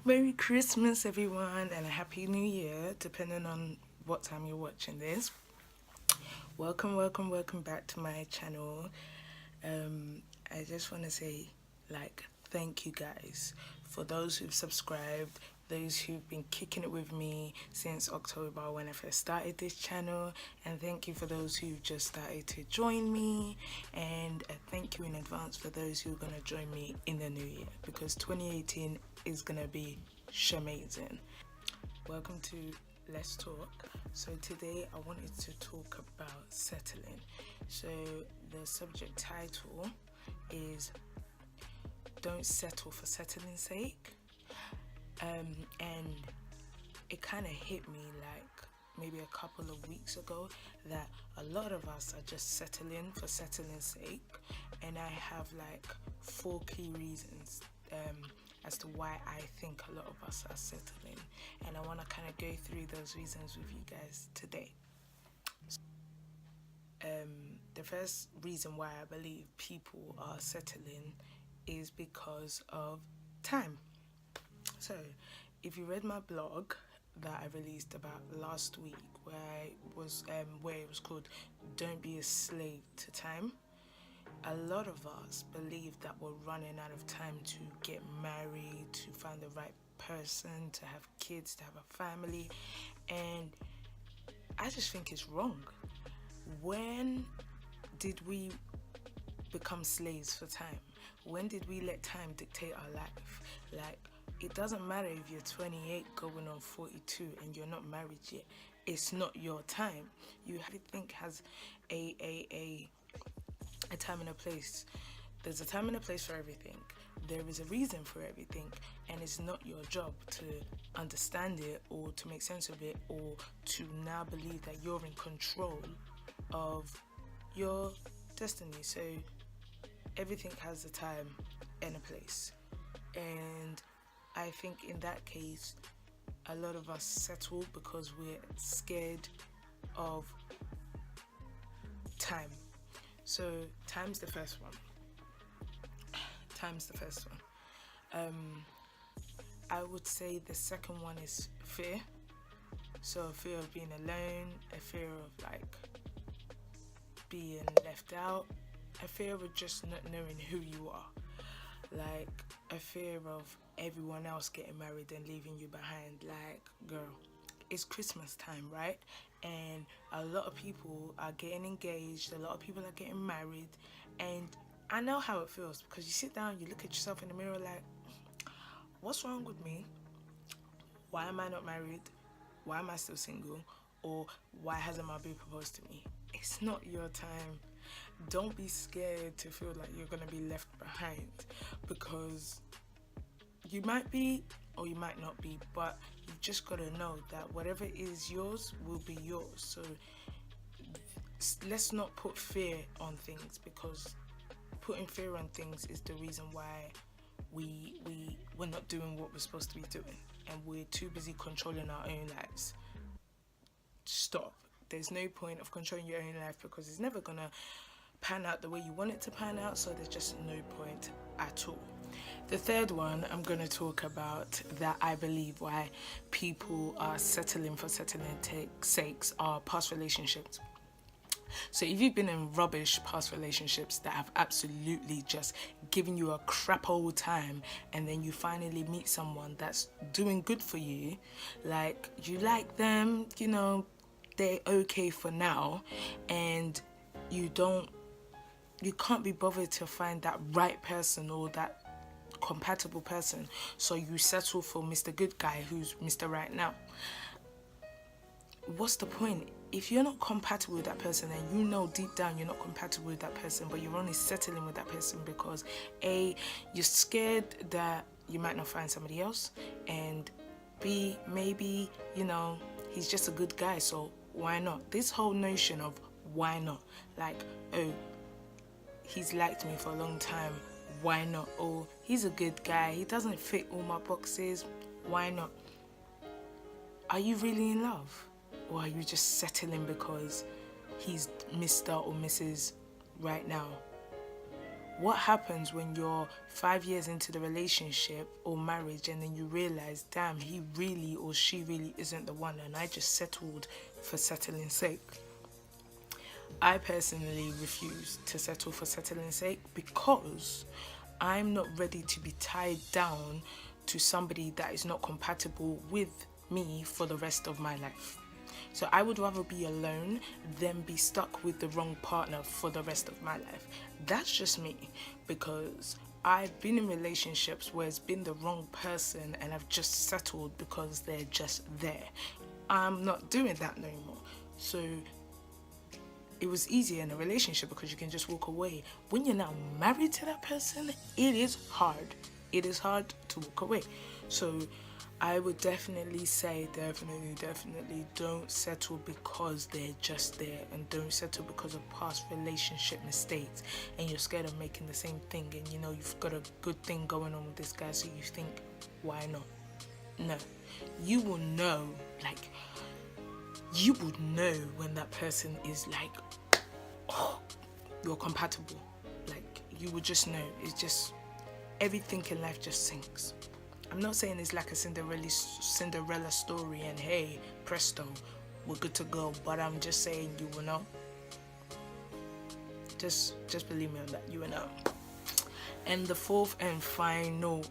Merry Christmas, everyone, and a Happy New Year, depending on what time you're watching this. Welcome back to my channel. I just want to say, thank you guys for those who've subscribed, those who've been kicking it with me since October when I first started this channel, and thank you for those who just started to join me, and thank you in advance for those who are going to join me in the new year, because 2018 is going to be shamazing. Welcome to Let's Talk. So today I wanted to talk about settling. So the subject title is Don't Settle for Settling's Sake. And it kind of hit me like maybe a couple of weeks ago that a lot of us are just settling for settling's sake, and I have like 4 key reasons as to why I think a lot of us are settling, and I want to kind of go through those reasons with you guys today. The first reason why I believe people are settling is because of time. So, if you read my blog that I released about last week, where it was called "Don't Be a Slave to Time," a lot of us believe that we're running out of time to get married, to find the right person, to have kids, to have a family, and I just think it's wrong. When did we become slaves for time? When did we let time dictate our life? Like, it doesn't matter if you're 28 going on 42 and you're not married yet. It's not your time. Everything has a time and a place. There's a time and a place for everything. There is a reason for everything, and it's not your job to understand it or to make sense of it or to now believe that you're in control of your destiny. So everything has a time and a place, and I think in that case a lot of us settle because we're scared of time. So time's the first one. I would say the second one is fear. So a fear of being alone, a fear of like being left out, a fear of just not knowing who you are, like a fear of everyone else getting married and leaving you behind. Like, girl, it's Christmas time, right? And a lot of people are getting engaged, a lot of people are getting married, and I know how it feels, because you sit down, you look at yourself in the mirror like, what's wrong with me? Why am I not married? Why am I still single? Or why hasn't my babe proposed to me? It's not your time. Don't be scared to feel like you're gonna be left behind, because you might be or you might not be, but you've just got to know that whatever is yours will be yours. So let's not put fear on things, because putting fear on things is the reason why we're not doing what we're supposed to be doing, and we're too busy controlling our own lives. Stop. There's no point of controlling your own life, because it's never gonna pan out the way you want it to pan out, so there's just no point at all. The third one I'm going to talk about that I believe why people are settling for settling's sakes are past relationships. So if you've been in rubbish past relationships that have absolutely just given you a crap old time, and then you finally meet someone that's doing good for you, like you like them, you know, they're okay for now, and you can't be bothered to find that right person or that compatible person, so you settle for Mr. Good Guy who's Mr. Right Now. What's the point? If you're not compatible with that person, and you know deep down you're not compatible with that person, but you're only settling with that person because A, you're scared that you might not find somebody else, and B, maybe, you know, he's just a good guy, so why not? This whole notion of why not, like, oh, he's liked me for a long time, why not? Oh, he's a good guy, he doesn't fit all my boxes, why not? Are you really in love? Or are you just settling because he's Mr. or Mrs. Right Now? What happens when you're 5 years into the relationship or marriage and then you realize, damn, he really or she really isn't the one and I just settled for settling's sake? I personally refuse to settle for settling's sake because I'm not ready to be tied down to somebody that is not compatible with me for the rest of my life. So I would rather be alone than be stuck with the wrong partner for the rest of my life. That's just me, because I've been in relationships where it's been the wrong person and I've just settled because they're just there. I'm not doing that no more. So it was easier in a relationship because you can just walk away. When you're now married to that person, it is hard. It is hard to walk away. So I would definitely say, definitely don't settle because they're just there, and don't settle because of past relationship mistakes and you're scared of making the same thing, and you know you've got a good thing going on with this guy, so you think, why not? No. You will know, you would know when that person is oh, you're compatible. You would just know. It's just, everything in life just sinks. I'm not saying it's like a Cinderella story and hey, presto, we're good to go, but I'm just saying you will know. Just believe me on that, you will know. And the fourth and final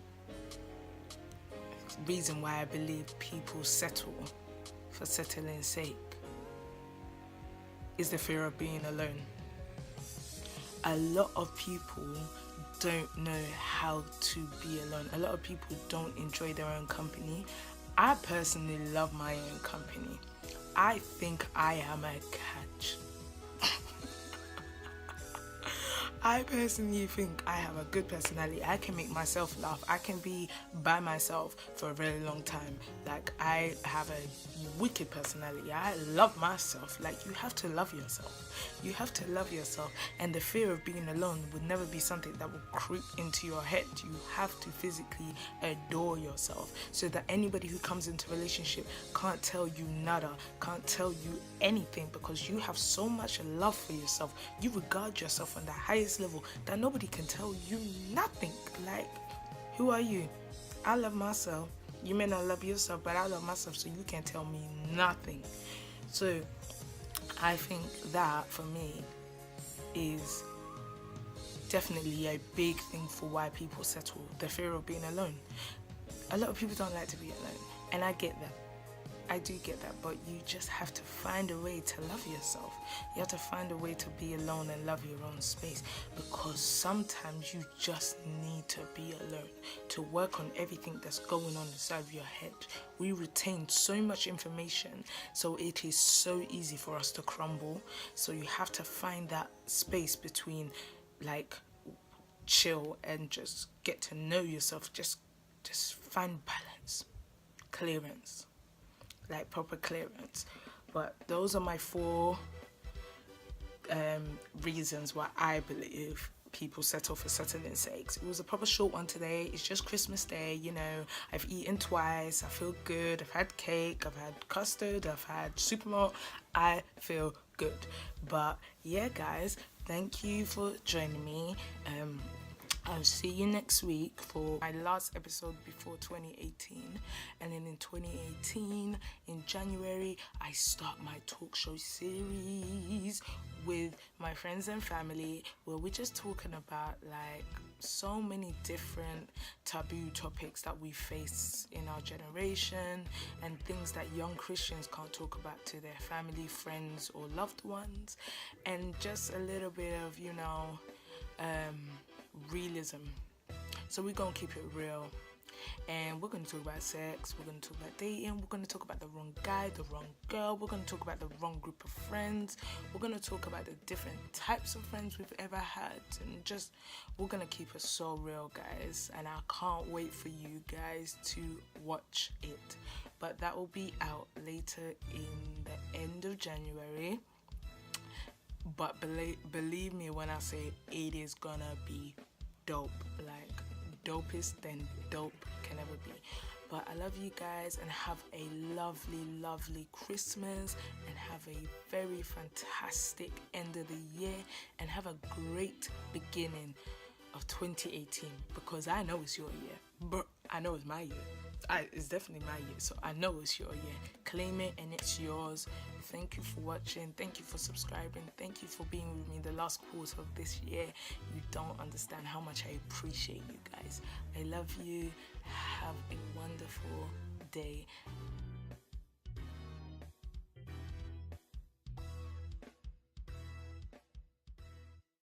reason why I believe people settle for settling's sake is the fear of being alone. A lot of people don't know how to be alone. A lot of people don't enjoy their own company. I personally love my own company. I think I am a catch. I personally think I have a good personality. I can make myself laugh. I can be by myself for a very long time. I have a wicked personality. I love myself. You have to love yourself. You have to love yourself. And the fear of being alone would never be something that will creep into your head. You have to physically adore yourself so that anybody who comes into a relationship can't tell you nada, can't tell you anything, because you have so much love for yourself. You regard yourself on the highest level that nobody can tell you nothing. Who are you? I love myself. You may not love yourself, but I love myself, so you can't tell me nothing. So I think that for me is definitely a big thing for why people settle, the fear of being alone. A lot of people don't like to be alone, and I get that. I do get that, but you just have to find a way to love yourself. You have to find a way to be alone and love your own space, because sometimes you just need to be alone to work on everything that's going on inside of your head. We retain so much information, so it is so easy for us to crumble. So you have to find that space between chill and just get to know yourself. Just find balance, clearance. Proper clearance. But those are my 4 reasons why I believe people settle for settling's sakes. It was a proper short one today. It's just Christmas Day, I've eaten twice, I feel good, I've had cake, I've had custard, I've had supermalt, I feel good. But yeah, guys, thank you for joining me. I'll see you next week for my last episode before 2018. And then in 2018, in January, I start my talk show series with my friends and family, where we're just talking about so many different taboo topics that we face in our generation, and things that young Christians can't talk about to their family, friends, or loved ones, and just a little bit of, realism. So we're gonna keep it real, and we're gonna talk about sex, we're gonna talk about dating, we're gonna talk about the wrong guy, the wrong girl, we're gonna talk about the wrong group of friends, we're gonna talk about the different types of friends we've ever had, and just we're gonna keep it so real, guys. And I can't wait for you guys to watch it. But that will be out later in the end of January. But believe me when I say it is gonna be dope. Dopest than dope can ever be. But I love you guys, and have a lovely, lovely Christmas, and have a very fantastic end of the year, and have a great beginning of 2018, because I know it's your year, but I know it's my year. It's definitely my year, so I know it's your year. Claim it and it's yours. Thank you for watching. Thank you for subscribing. Thank you for being with me the last quarter of this year. You don't understand how much I appreciate you guys. I love you. Have a wonderful day.